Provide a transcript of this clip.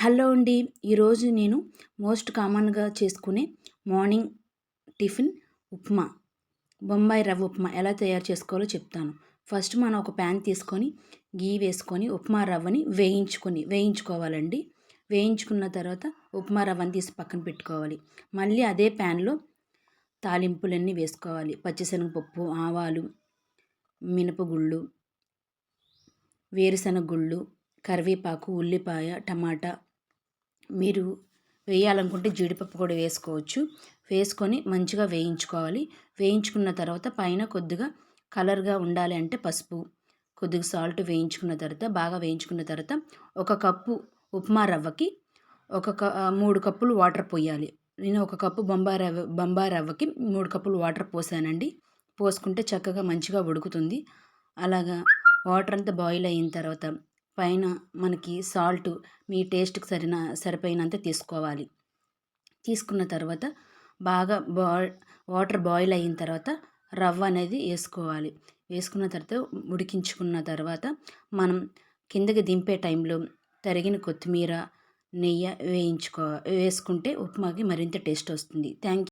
Hello అండి. ఈరోజు నేను మోస్ట్ కామన్గా చేసుకునే మార్నింగ్ టిఫిన్ ఉప్మా, బొంబాయి రవ్వ ఉప్మా ఎలా తయారు చేసుకోవాలో చెప్తాను. ఫస్ట్ మనం ఒక ప్యాన్ తీసుకొని గీ వేసుకొని ఉప్మా రవ్వని వేయించుకోవాలండి. వేయించుకున్న తర్వాత ఉప్మా రవ్వని తీసి పక్కన పెట్టుకోవాలి. మళ్ళీ అదే ప్యాన్లో తాలింపులన్నీ వేసుకోవాలి. పచ్చిశనగపప్పు, ఆవాలు, మినపగుళ్ళు, వేరుశనగ గుళ్ళు, కరివేపాకు, ఉల్లిపాయ, టమాటా, మీరు వేయాలనుకుంటే జీడిపప్పు కూడా వేసుకోవచ్చు. వేసుకొని మంచిగా వేయించుకోవాలి. వేయించుకున్న తర్వాత పైన కొద్దిగా కలర్గా ఉండాలి అంటే పసుపు, కొద్దిగా సాల్ట్ వేయించుకున్న తర్వాత బాగా వేయించుకున్న తర్వాత ఒక కప్పు ఉప్మా రవ్వకి 3 కప్పులు వాటర్ పోయాలి. నేను ఒక కప్పు బొంబాయి రవ్వకి 3 కప్పులు వాటర్ పోసానండి. పోసుకుంటే చక్కగా మంచిగా ఉడుకుతుంది. అలాగా వాటర్ అంతా బాయిల్ అయిన తర్వాత పైన మనకి సాల్ట్ మీ టేస్ట్కి సరిపోయినంత తీసుకోవాలి. తీసుకున్న తర్వాత బాగా వాటర్ బాయిల్ అయిన తర్వాత రవ్వ అనేది వేసుకోవాలి. వేసుకున్న తర్వాత ఉడికించుకున్న తర్వాత మనం కిందకి దింపే టైంలో తరిగిన కొత్తిమీర, నెయ్యి వేసుకుంటే ఉప్మాకి మరింత టేస్ట్ వస్తుంది. Thank you.